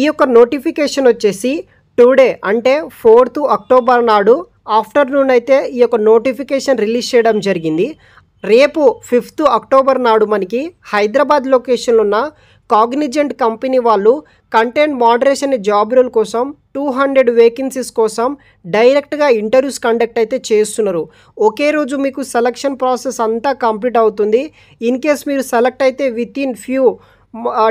ఈ యొక్క నోటిఫికేషన్ వచ్చేసి టుడే అంటే 4th అక్టోబర్ నాడు ఆఫ్టర్నూన్ అయితే ఈ యొక్క నోటిఫికేషన్ రిలీజ్ చేయడం జరిగింది. రేపు 5th అక్టోబర్ నాడు మనకి హైదరాబాద్ లొకేషన్లో ఉన్న కాగ్నిజెంట్ కంపెనీ వాళ్ళు కంటెంట్ మోడరేషన్ జాబ్ రోల్ కోసం 200 వేకెన్సీస్ కోసం డైరెక్ట్గా ఇంటర్వ్యూస్ కండక్ట్ అయితే చేస్తున్నారు. ఒకే రోజు మీకు సెలక్షన్ ప్రాసెస్ అంతా కంప్లీట్ అవుతుంది. ఇన్ కేస్ మీరు సెలెక్ట్ అయితే విత్ ఇన్ ఫ్యూ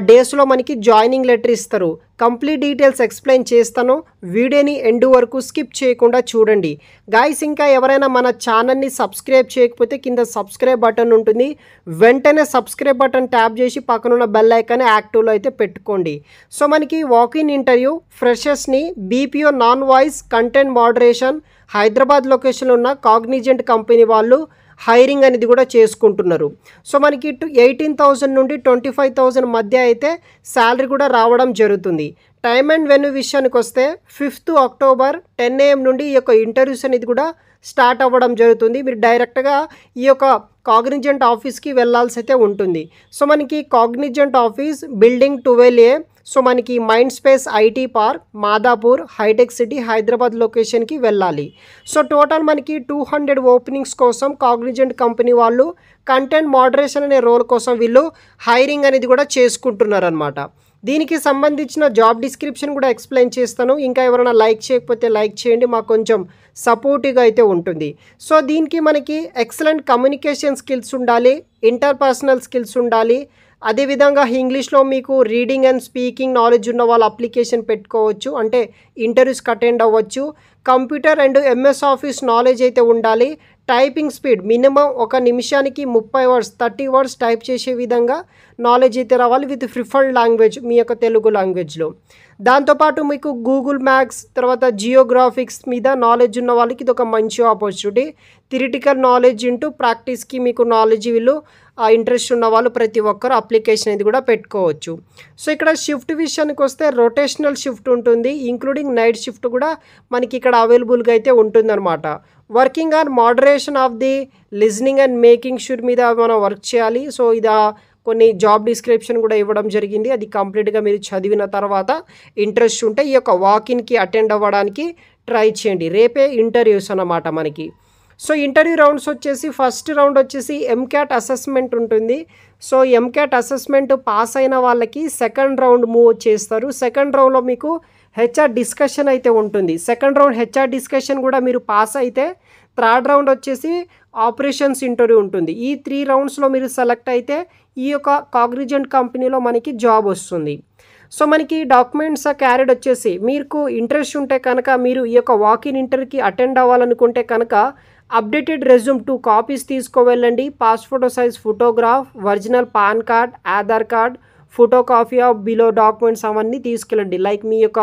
డేస్లో మనకి జాయినింగ్ లెటర్ ఇస్తారు. కంప్లీట్ డీటెయిల్స్ ఎక్స్ప్లెయిన్ చేస్తాను. వీడియోని ఎండ్ వరకు స్కిప్ చేయకుండా చూడండి గాయ్స్. ఇంకా ఎవరైనా మన ఛానల్ని సబ్స్క్రైబ్ చేయకపోతే కింద సబ్స్క్రైబ్ బటన్ ఉంటుంది. వెంటనే సబ్స్క్రైబ్ బటన్ ట్యాప్ చేసి పక్కనున్న బెల్ ఐకాన్ యాక్టివ్లో అయితే పెట్టుకోండి. సో మనకి వాకిన్ ఇంటర్వ్యూ ఫ్రెషర్స్ని BPO non voice content moderation Hyderabad లొకేషన్లో ఉన్న కాగ్నిజెంట్ కంపెనీ వాళ్ళు హైరింగ్ అనేది కూడా చేసుకుంటున్నారు. సో మనకి 18,000 నుండి 25,000 మధ్య అయితే శాలరీ కూడా రావడం జరుగుతుంది. టైమ్ అండ్ వెన్యూ విషయానికి వస్తే 5th అక్టోబర్ 10 AM నుండి ఈ యొక్క ఇంటర్వ్యూస్ అనేది కూడా స్టార్ట్ అవ్వడం జరుగుతుంది. మీరు డైరెక్ట్గా ఈ యొక్క కాగ్నిజెంట్ ఆఫీస్కి వెళ్ళాల్సి అయితే ఉంటుంది. సో మనకి Cognizant office building 12A, so మనకి Mind Space IT Park, Madhapur, హైటెక్ సిటీ, హైదరాబాద్ లొకేషన్కి వెళ్ళాలి. సో టోటల్ మనకి 200 ఓపెనింగ్స్ కోసం కాగ్నిజెంట్ కంపెనీ వాళ్ళు కంటెంట్ మోడరేషన్ అనే రోల్ కోసం వీళ్ళు హైరింగ్ అనేది కూడా చేసుకుంటున్నారు అనమాట. దీనికి సంబంధించిన జాబ్ డిస్క్రిప్షన్ కూడా ఎక్స్ప్లెయిన్ చేస్తాను. ఇంకా ఎవరైనా లైక్ చేయకపోతే లైక్ చేయండి, మాకు కొంచెం సపోర్టివ్గా అయితే ఉంటుంది. సో దీనికి మనకి ఎక్సలెంట్ కమ్యూనికేషన్ స్కిల్స్ ఉండాలి, ఇంటర్పర్సనల్ స్కిల్స్ ఉండాలి. అదేవిధంగా ఇంగ్లీష్లో మీకు రీడింగ్ అండ్ స్పీకింగ్ నాలెడ్జ్ ఉన్న వాళ్ళు అప్లికేషన్ పెట్టుకోవచ్చు, అంటే ఇంటర్వ్యూస్కి అటెండ్ అవ్వచ్చు. Computer and MS office knowledge అయితే ఉండాలి. టైపింగ్ స్పీడ్ మినిమం ఒక నిమిషానికి 30 వర్డ్స్ 30 వర్డ్స్ టైప్ చేసే విధంగా నాలెడ్జ్ అయితే రావాలి విత్ ప్రిఫర్డ్ లాంగ్వేజ్, మీ యొక్క తెలుగు లాంగ్వేజ్లో. దాంతోపాటు మీకు గూగుల్ మ్యాప్స్ తర్వాత జియోగ్రాఫిక్స్ మీద నాలెడ్జ్ ఉన్న వాళ్ళకి ఇది ఒక మంచి ఆపర్చునిటీ. థియరిటికల్ నాలెడ్జ్ ఇంటూ ప్రాక్టీస్కి మీకు నాలెడ్జ్ వీళ్ళు ఇంట్రెస్ట్ ఉన్న వాళ్ళు ప్రతి ఒక్కరు అప్లికేషన్ అనేది కూడా పెట్టుకోవచ్చు. సో ఇక్కడ షిఫ్ట్ విషయానికి వస్తే రొటేషనల్ షిఫ్ట్ ఉంటుంది, ఇంక్లూడింగ్ నైట్ షిఫ్ట్ కూడా మనకి ఇక్కడ అవైలబుల్గా అయితే ఉంటుందన్నమాట. Working on moderation of the listening and making sure మీద మనం వర్క్ చేయాలి. సో ఇది కొన్ని జాబ్ డిస్క్రిప్షన్ కూడా ఇవ్వడం జరిగింది. అది కంప్లీట్గా మీరు చదివిన తర్వాత ఇంట్రెస్ట్ ఉంటే ఈ యొక్క వాకిన్కి అటెండ్ అవ్వడానికి ట్రై చేయండి. రేపే ఇంటర్వ్యూస్ అన్నమాట మనకి. సో ఇంటర్వ్యూ రౌండ్స్ వచ్చేసి ఫస్ట్ రౌండ్ వచ్చేసి ఎంక్యాట్ అసెస్మెంట్ ఉంటుంది. సో ఎంక్యాట్ అసెస్మెంట్ పాస్ అయిన వాళ్ళకి సెకండ్ రౌండ్ మూవ్ చేస్తారు. సెకండ్ రౌండ్లో మీకు హెచ్ఆర్ డిస్కషన్ అయితే ఉంటుంది. సెకండ్ రౌండ్ హెచ్ఆర్ డిస్కషన్ కూడా మీరు పాస్ అయితే థర్డ్ రౌండ్ వచ్చేసి ఆపరేషన్స్ ఇంటర్వ్యూ ఉంటుంది. ఈ 3 రౌండ్స్లో మీరు సెలెక్ట్ అయితే ఈ యొక్క కాగ్నిజెంట్ కంపెనీలో మనకి జాబ్ వస్తుంది. సో మనకి డాక్యుమెంట్స్ క్యారీడ్ వచ్చేసి మీకు ఇంట్రెస్ట్ ఉంటే కనుక మీరు ఈ యొక్క వాకిన్ ఇంటర్వ్యూకి అటెండ్ అవ్వాలనుకుంటే కనుక అప్డేటెడ్ రెజ్యూమ్ 2 కాపీస్ తీసుకువెళ్ళండి. Passport size photograph, original PAN card, Aadhaar card, photo copy of below documents అవన్నీ తీసుకెళ్ళండి. లైక్ మీ యొక్క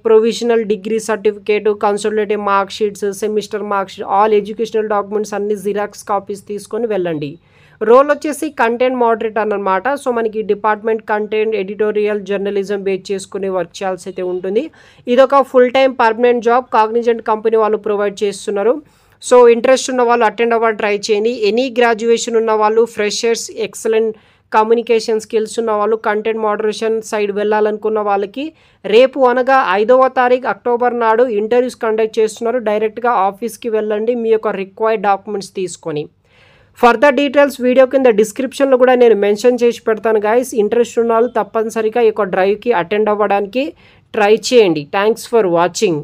provisional degree certificate, consultative mark sheets, semester mark sheet, all educational documents అన్ని జిరాక్స్ కాపీస్ తీసుకొని వెళ్ళండి. రోల్ వచ్చేసి content moderator అన్నమాట. సో మనకి department content editorial journalism base చేసుకుని వర్క్ చేయాల్సి అయితే ఉంటుంది. ఇదొక full time permanent job Cognizant company వాళ్ళు ప్రొవైడ్ చేస్తున్నారు. సో ఇంట్రెస్ట్ ఉన్న వాళ్ళు అటెండ్ అవ్వాలి ట్రై చేయండి. ఎనీ గ్రాడ్యుయేషన్ ఉన్న వాళ్ళు, ఫ్రెషర్స్, ఎక్సలెంట్ కమ్యూనికేషన్ స్కిల్స్ ఉన్న వాళ్ళు, కంటెంట్ మోడరేషన్ సైడ్ వెళ్ళాలనుకున్న వాళ్ళకి రేపు అనగా 5వ తారీఖు అక్టోబర్ నాడు ఇంటర్వ్యూస్ కండక్ట్ చేస్తున్నారు. డైరెక్ట్గా ఆఫీస్కి వెళ్ళండి మీ యొక్క రిక్వైర్డ్ డాక్యుమెంట్స్ తీసుకొని. ఫర్దర్ డీటెయిల్స్ వీడియో కింద డిస్క్రిప్షన్లో కూడా నేను మెన్షన్ చేసి పెడతాను గాయస్. ఇంట్రెస్ట్ ఉన్న వాళ్ళు తప్పనిసరిగా ఈ యొక్క డ్రైవ్కి అటెండ్ అవ్వడానికి ట్రై చేయండి. Thanks for watching.